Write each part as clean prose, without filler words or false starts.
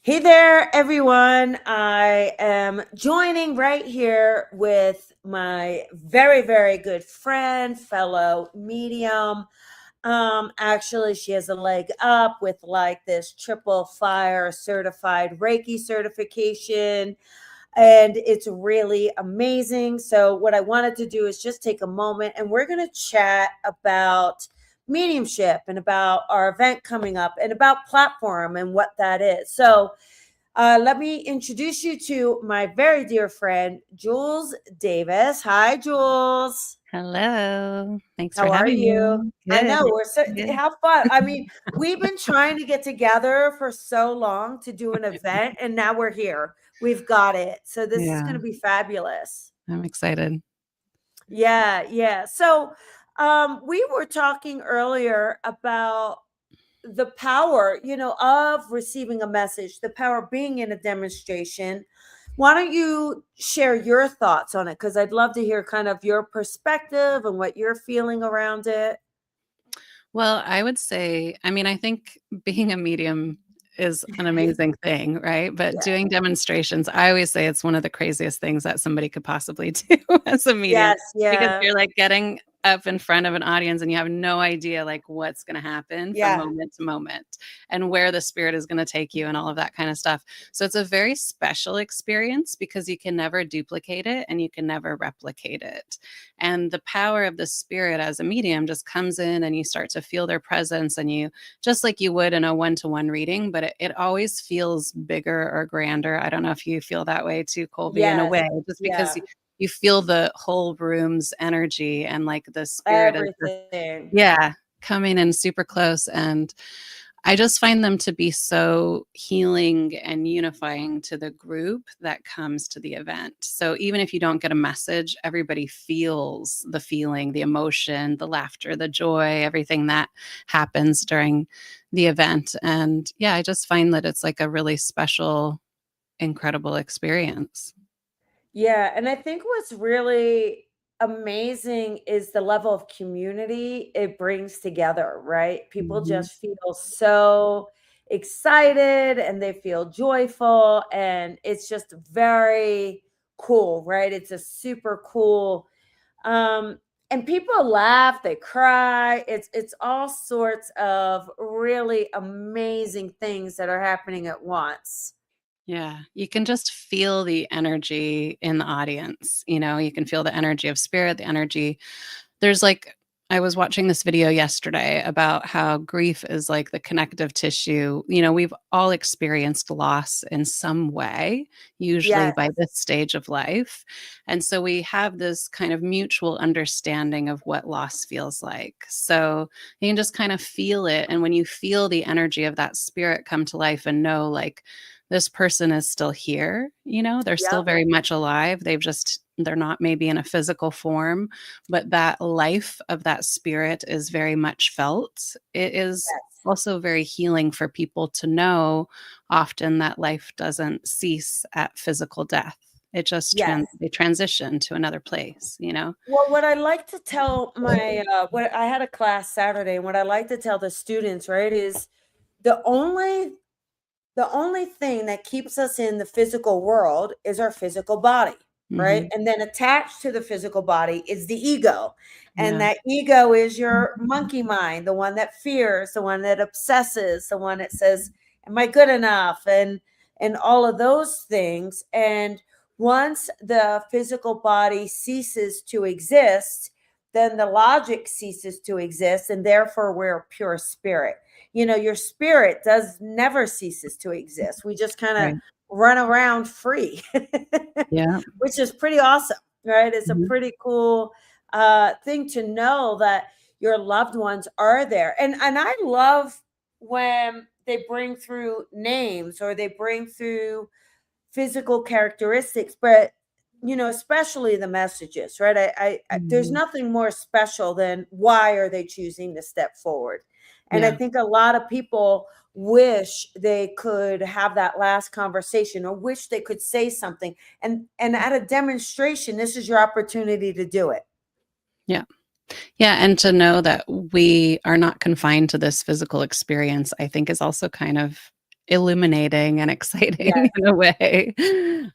Hey there, everyone. I am joining right here with my very, very good friend, fellow medium. Actually, she has a leg up with like this triple fire certified Reiki certification, and it's really amazing. So, what I wanted to do is just take a moment and we're going to chat about mediumship and about our event coming up and about platform and what that is. So, let me introduce you to my very dear friend, Jules Davis. Hi, Jules. Hello. Thanks for How are having you? me. I Good. know we're so Good. have fun. I mean, we've been trying to get together for so long to do an event, and now we're here. We've got it. So this is going Yeah, to be fabulous. I'm excited. Yeah, yeah. So, we were talking earlier about the power, of receiving a message, the power of being in a demonstration. Why don't you share your thoughts on it? Because I'd love to hear kind of your perspective and what you're feeling around it. Well, I would say, I think being a medium is an amazing thing, right? But Yeah. doing demonstrations, I always say it's one of the craziest things that somebody could possibly do as a medium Yes. because Yeah. you're like getting up in front of an audience and you have no idea like what's going to happen from Yeah. moment to moment and where the spirit is going to take you and all of that kind of stuff. So it's a very special experience because you can never duplicate it and you can never replicate it. And the power of the spirit as a medium just comes in and you start to feel their presence and you just like you would in a one-to-one reading, but it always feels bigger or grander. I don't know if you feel that way too, Colby, in a Yes. way, just because Yeah. you feel the whole room's energy and like the spirit is just, Everything. yeah, coming in super close. And I just find them to be so healing and unifying to the group that comes to the event. So even if you don't get a message, everybody feels the feeling, the emotion, the laughter, the joy, everything that happens during the event. And yeah, I just find that it's like a really special, incredible experience. Yeah, and I think what's really amazing is the level of community it brings together, right? People Mhm. just feel so excited and they feel joyful, and it's just very cool, right? It's a super cool um and people laugh, they cry. It's all sorts of really amazing things that are happening at once. Yeah, you can just feel the energy in the audience, you can feel the energy of spirit, the energy. There's like I was watching this video yesterday about how grief is like the connective tissue. We've all experienced loss in some way, usually Yes. by this stage of life. And so we have this kind of mutual understanding of what loss feels like. So you can just kind of feel it. And when you feel the energy of that spirit come to life and know, like, this person is still here, they're still Yep. very much alive. They're not maybe in a physical form, but that life of that spirit is very much felt. It is Yes. also very healing for people to know often that life doesn't cease at physical death. It just Yes. they transition to another place. Well, what I like to tell what I had a class Saturday, and what I like to tell the students, right, is the only the only thing that keeps us in the physical world is our physical body, right? Mhm. And then attached to the physical body is the ego. And Yeah. that ego is your monkey mind, the one that fears, the one that obsesses, the one that says, am I good enough? And all of those things. And once the physical body ceases to exist, then the logic ceases to exist, and therefore we're pure spirit. Your spirit does never ceases to exist. We just kind of Right. run around free, Yeah. which is pretty awesome, right? It's a Mhm. pretty cool thing to know that your loved ones are there. And I love when they bring through names or they bring through physical characteristics, but especially the messages, right? There's Mhm. nothing more special than why are they choosing to step forward. And I Yeah. think a lot of people wish they could have that last conversation or wish they could say something, and at a demonstration this is your opportunity to do it. Yeah. Yeah, and to know that we are not confined to this physical experience, I think is also kind of illuminating and exciting Yes. in a way.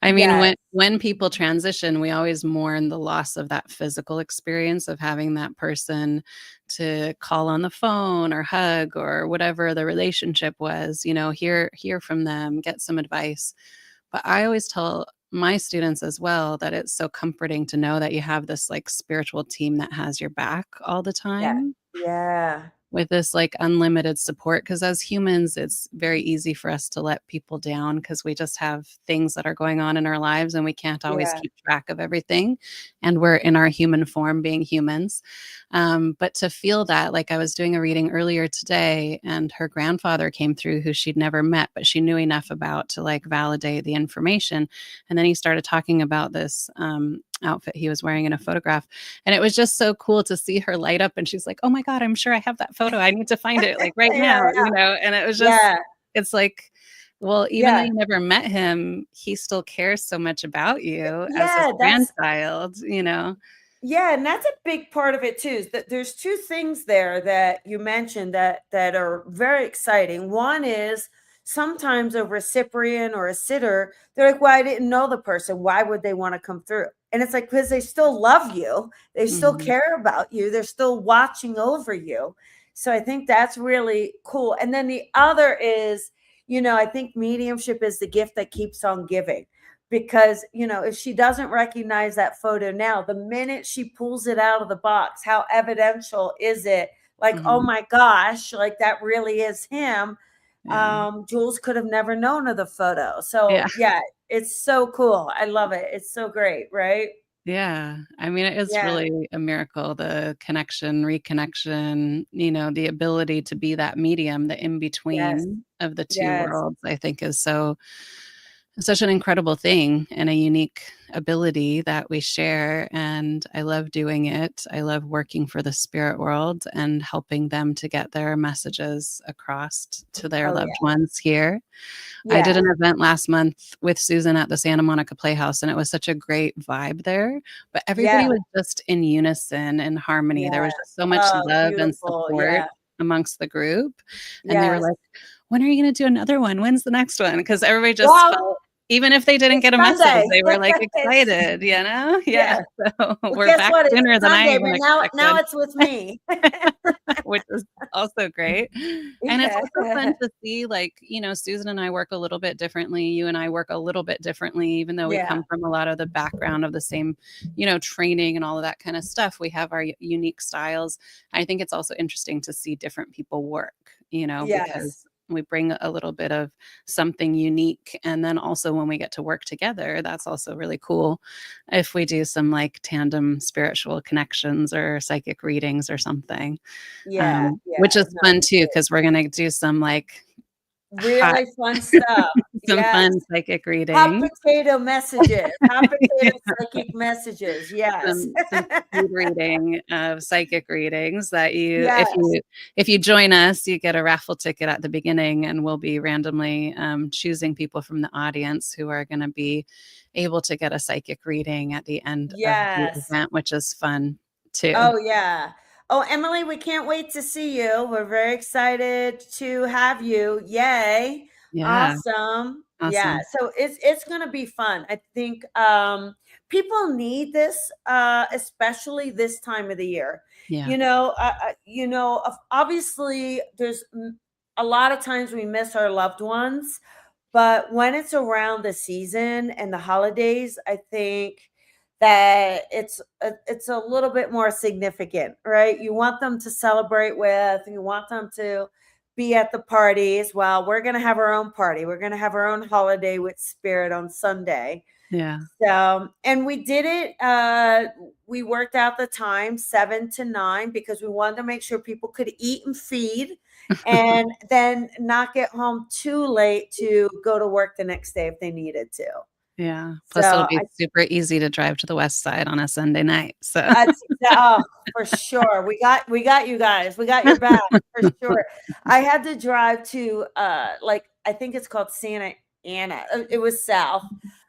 I mean, Yes. when people transition, we always mourn the loss of that physical experience of having that person to call on the phone or hug or whatever the relationship was, hear from them, get some advice. But I always tell my students as well that it's so comforting to know that you have this like spiritual team that has your back all the Yeah. time Yeah. with this like unlimited support, because as humans it's very easy for us to let people down because we just have things that are going on in our lives and we can't always Yeah. keep track of everything, and we're in our human form being humans. But to feel that, like I was doing a reading earlier today and her grandfather came through who she'd never met but she knew enough about to like validate the information, and then he started talking about this outfit he was wearing in a photograph, and it was just so cool to see her light up and she's like, "Oh my God, I'm sure I have that photo. I need to find it like right Yeah. now," and it was just, Yeah. it's like, well, even though Yeah. you never met him, he still cares so much about you as his Yeah. grandchild. Yeah, and that's a big part of it too. Is that there's two things there that you mentioned that are very exciting. One is sometimes a recipient or a sitter, they're like, "Well, I didn't know the person. Why would they want to come through?" And it's like because they still love you, they still Mhm, care about you, they're still watching over you. So I think that's really cool. And then the other is, I think mediumship is the gift that keeps on giving because if she doesn't recognize that photo now, the minute she pulls it out of the box, how evidential is it, like, oh mhm. my gosh, like that really is him. Yeah. Jules could have never known of the photo. Yeah. So yeah, it's so cool. I love it. It's so great, right? Yeah. I mean, it is Yeah. really a miracle, the connection, reconnection, the ability to be that medium, the in Yes. between of the two Yes. worlds, I think is such an incredible thing and a unique ability that we share. And I love doing it. I love working for the spirit world and helping them to get their messages across to their Oh loved yeah. ones here. I did Yeah. an event last month with Susan at the Santa Monica Playhouse, and it was such a great vibe there. But everybody Yeah. was just in unison and harmony. There Yeah. was just so much Oh, love and beautiful. support Yeah. amongst the group. And they were Yes. like, "When are you going to do another one? When's the next one?" Because everybody just Well, felt, even if they didn't it's get a message, Sunday. they were like It's excited, Yeah. yeah. So Well, we're guess back what? It's sooner than I Sunday, even but now expected. it's with me. Which is also great. And it's also fun Yeah. to see, like, Susan and I work a little bit differently. You and I work a little bit differently, even though we Yeah. come from a lot of the background of the same, training and all of that kind of stuff. We have our unique styles. I think it's also interesting to see different people work, because Yes. we bring a little bit of something unique. And then also when we get to work together, that's also really cool if we do some like tandem spiritual connections or psychic readings or something, Yeah. Yeah. which is No, fun it's too, good. because we're gonna do some like hot, Really fun stuff. some Yes. fun psychic Hot readings, potato messages. Hot yeah, potato psychic messages. Yes. some speed reading of psychic readings that you, if Yes. you join us, you get a raffle ticket at the beginning, and we'll be randomly choosing people from the audience who are going to be able to get a psychic reading at the end of the Yes. event, which is fun too. Oh, yeah. Oh, Emily, we can't wait to see you. We're very excited to have you. Yay. Yeah, Awesome. Yeah. awesome. So it's going to be fun. I think people need this especially this time of the year. Yeah, Obviously there's a lot of times we miss our loved ones, but when it's around the season and the holidays, I think that it's a little bit more significant, right? You want them to celebrate with, you want them to be at the parties. Well, we're going to have our own party. We're going to have our own holiday with spirit on Sunday. yeah. So, and we did it. We worked out the time 7 to 9 because we wanted to make sure people could eat and feed and then not get home too late to go to work the next day if they needed to. Yeah, So plus it'll be super easy to drive to the West Side on a Sunday night, so oh, for sure. We got you guys. We got your back for sure. I had to drive to like I think it's called Santa Ana. It was south.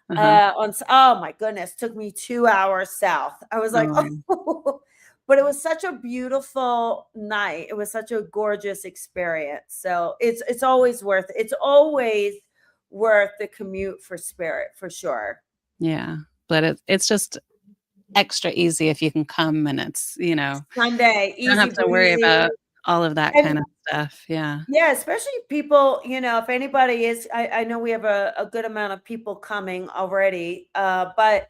uh-huh. Oh my goodness, took me 2 hours south. I was like, Oh, oh, but it was such a beautiful night. It was such a gorgeous experience. So it's always worth the commute for Spirit, for sure. Yeah. But it's just extra easy if you can come and it's, Sunday, don't have easy to worry breezy. about all of that And kind of stuff. Yeah. yeah, especially people, if anybody is, I know we have a good amount of people coming already, but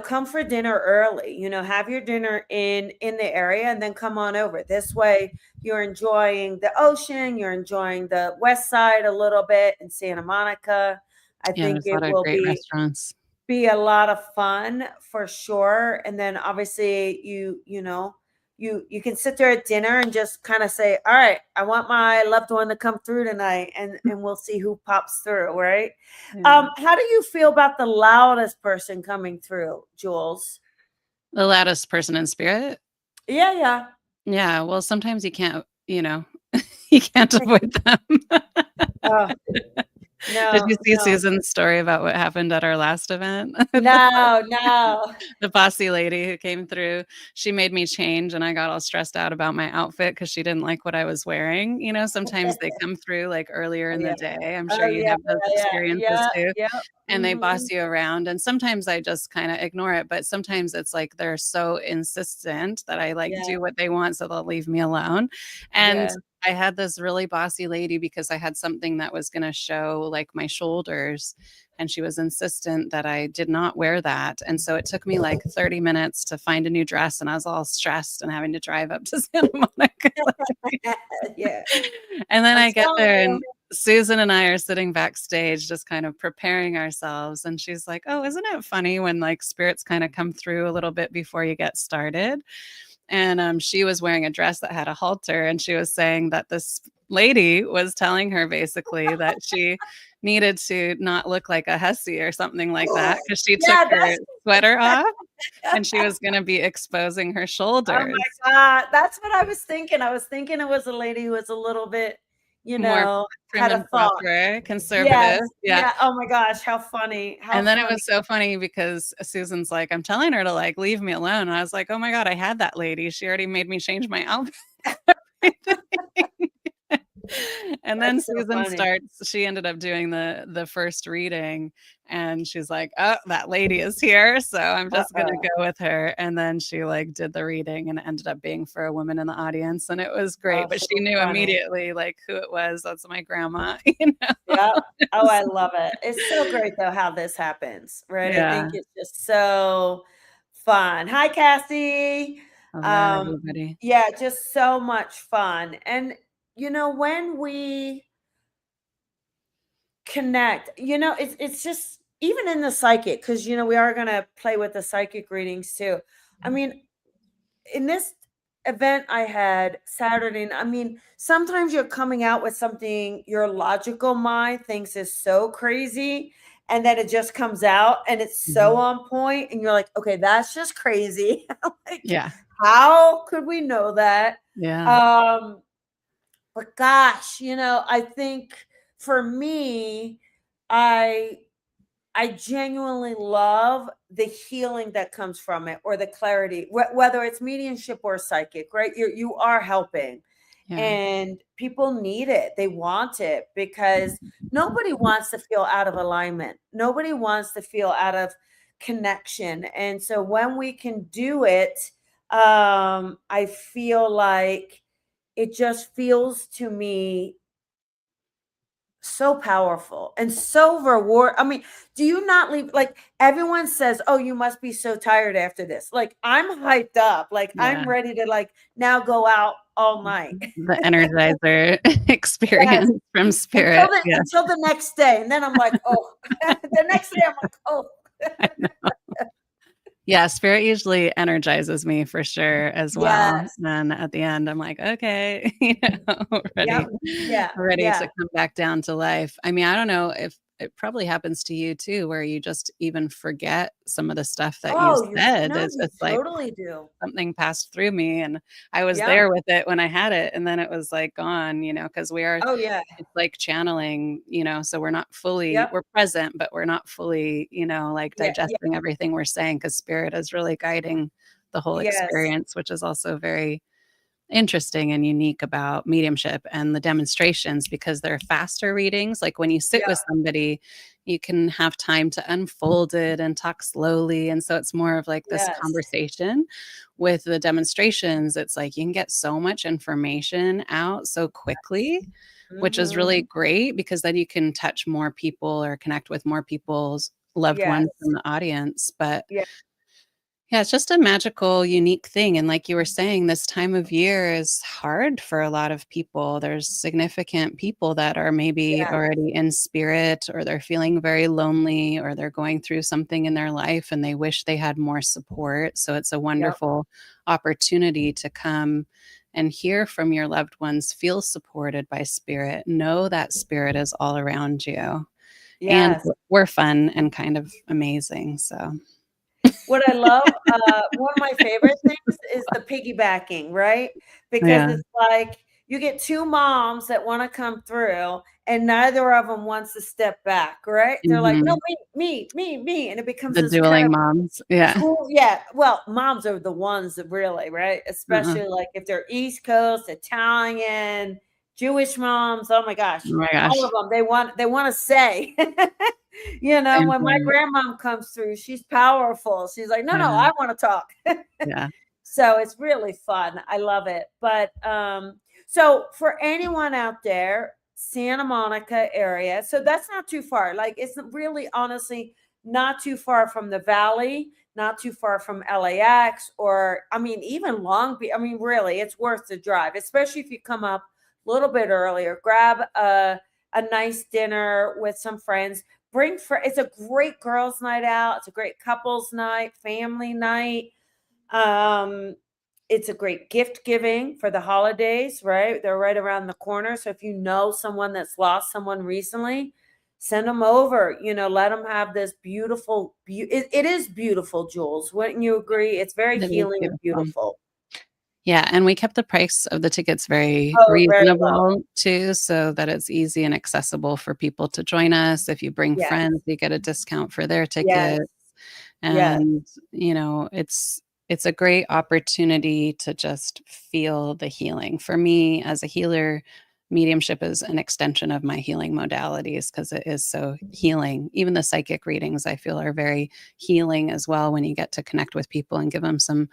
come for dinner early, have your dinner in the area and then come on over. This way you're enjoying the ocean, you're enjoying the west side a little bit in Santa Monica. I Yeah, think there's a it lot of will great restaurants. be a lot of fun for sure. And then obviously you can sit there at dinner and just kind of say, all right, I want my loved one to come through tonight, and we'll see who pops through, right? Yeah. How do you feel about the loudest person coming through, Jules? The loudest person in Spirit? Yeah, yeah. Yeah, well, sometimes you can't, you can't avoid them. Oh, Did no, you see no, Susan's story about what happened at our last event? no, no. The bossy lady who came through, she made me change, and I got all stressed out about my outfit because she didn't like what I was wearing. Sometimes they come through, like, earlier Oh in yeah. the day. I'm Oh sure you yeah, have those yeah, experiences yeah, too, yeah. and they Hmm. boss you around, and sometimes I just kinda ignore it, but sometimes it's like they're so insistent that I, like, Yeah, do what they want, so they'll leave me alone, and yeah. I had this really bossy lady because I had something that was gonna show, like, my shoulders, and she was insistent that I did not wear that, and so it took me, like, 30 minutes to find a new dress, and I was all stressed and having to drive up to Santa Monica. Yeah. And then I'm I get telling there, you. and Susan and I are sitting backstage just kind of preparing ourselves, and she's like, "Oh, isn't it funny when, like, spirits kinda come through a little bit before you get started?" And, she was wearing a dress that had a halter, and she was saying that this lady was telling her basically that she needed to not look like a hussy or something like that because she took Yeah, her that's sweater off, and she was gonna be exposing her oh shoulders. my god, that's what I was thinking. I was thinking it was a lady who was a little bit, More prim had a and thought. proper, Yes, conservative, yeah. yeah, oh my gosh, how funny, how And then it funny. was so funny because Susan's like, "I'm telling her to, like, leave me alone." And I was like, "Oh my god, I had that lady. She already made me change my outfit." And then That's so Susan funny. starts she ended up doing the first reading, and she's like, "Oh, that lady is here, so I'm just gonna Uh-oh. go with her." And then she, like, did the reading, and it ended up being for a woman in the audience, and it was Oh, great, but so she knew funny. immediately, like, who it was. That's my grandma, Yeah. It Oh, was I love it. It's so great though how this happens, right? I yeah. think it's just so fun. Hi, Cassie. Hello, Um, everybody. yeah, just so much fun. And when we connect, it's just even in the psychic, because we are gonna play with the psychic readings too. I mean, in this event I had Saturday, I mean, sometimes you're coming out with something your logical mind thinks is so crazy, and then it just comes out and it's so Mhm. on point, and you're like, okay, that's just crazy. Like, Yeah. how could we know that? Yeah. Um, but gosh, I think for me, I I genuinely love the healing that comes from it, or the clarity, whether it's mediumship or psychic, right? You are helping, Yeah. and people need it. They want it because nobody wants to feel out of alignment. Nobody wants to feel out of connection. And so when we can do it, I feel like it just feels to me so powerful and so reward. I mean, do you not leave, like, everyone says, "Oh, you must be so tired after this." Like, I'm hyped up. Like, Yeah. I'm ready to, like, now go out all night. The energizer Yes, experience from until spirit. the Yeah. until the next day, and then I'm like, "Oh." The next day I'm like, "Oh." I know. Yeah, spirit usually energizes me for sure as well, Yes. and at the end, I'm like, "Okay," ready Yep. Yeah. ready to Yeah. come back down to life. I mean, I don't know if it probably happens to you too, where you just even forget some of the stuff that you Oh, said. no, It's you just like totally do. something passed through me, and I was Yep. there with it when I had it, and then it was, like, gone, because we are Oh, yeah. it's like channeling, so Yep. we're present, but we're not fully, like, Yeah. Yeah. digesting everything we're saying because spirit is really guiding the whole Yes. experience, which is also very interesting and unique about mediumship and the demonstrations because they're faster readings. Like when you sit Yeah. with somebody, you can have time to unfold it and talk slowly. And so it's more of like this Yes. conversation. With the demonstrations, it's like you can get so much information out so quickly, which is Mhm. really great because then you can touch more people or connect with more people's loved ones Yes. in the audience. But Yeah. yeah, it's just a magical, unique thing, and like you were saying, this time of year is hard for a lot of people. There's significant people that are maybe Yeah. already in spirit, or they're feeling very lonely, or they're going through something in their life and they wish they had more support. So it's a Yep. wonderful opportunity to come and hear from your loved ones, feel supported by spirit, know that spirit is all around you. And Yes. we're fun and kind of amazing. So, What I love, one of my favorite things is the piggybacking, right? Because yeah. it's like you get 2 moms that wanna come through, and neither of them wants to step back, right? They're like, "No, Mhm. me," and it becomes The this kind dueling of moms, yeah. school. Yeah, well, moms are the ones that really, right? Uh-uh. Especially, like, if they're East Coast, Italian, Jewish moms, oh my gosh, Oh my all gosh. of them, they wanna say. You know, Same when my thing. grandmom comes through, she's powerful. She's like, "No, no, Yeah, I wanna talk." yeah. So it's really fun. I love it. But so for anyone out there, Santa Monica area, so that's not too far. Like it's really honestly not too far from the valley, not too far from LAX, or I mean even Long Beach. I mean really, it's worth the drive, especially if you come up a little bit earlier. Grab a nice dinner with some friends. It's a great girls night out. It's a great couples night, family night. um, it's a great gift giving for the holidays, right? They're right around the corner. So if you know someone that's lost someone recently, send them over. Let them have this beautiful. It is beautiful, Jules. Wouldn't you agree? It's very It is healing and beautiful. beautiful. Yeah, and we kept the price of the tickets very Oh, very low. reasonable too, so that it's easy and accessible for people to join us. If you bring Yes, friends, you get a discount for their yes, ticket. yes, And, it's a great opportunity to just feel the healing. For me, as a healer, mediumship is an extension of my healing modalities because it is so healing. Even the psychic readings I feel are very healing as well when you get to connect with people and give them some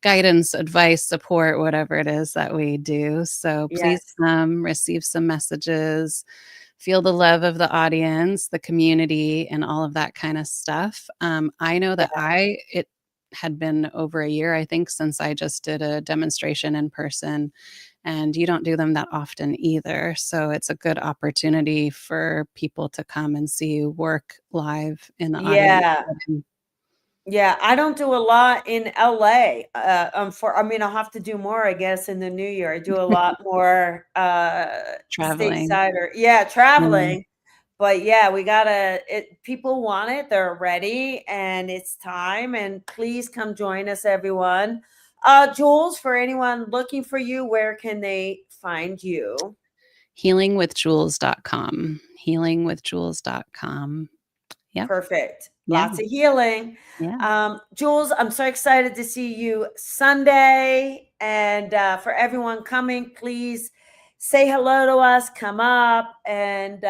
guidance, advice, support, whatever it is that we do. So please yes. come receive some messages, feel the love of the audience, the community, and all of that kind of stuff. I know that Yeah. it had been over a year, I think, since I just did a demonstration in person, and you don't do them that often either. So it's a good opportunity for people to come and see you work live in the audience Yeah. setting. Yeah, I don't do a lot in LA. I mean, I'll have to do more, I guess, in the new year. I do a lot more Traveling. stateside or yeah, Yeah. traveling. But yeah, we gotta it people want it, they're ready, and it's time. And please come join us, everyone. Jules, for anyone looking for you, where can they find you? Healingwithjules.com. Healingwithjules.com. Yep. Perfect. Yeah. Lots of healing. Yeah. Jules, I'm so excited to see you Sunday. And for everyone coming, please say hello to us, come up, and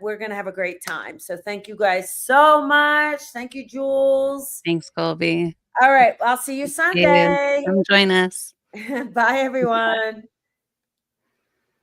we're going to have a great time. So thank you guys so much. Thank you, Jules. Thanks, Colby. All right. I'll see you You. Sunday. Come join us. Bye, everyone.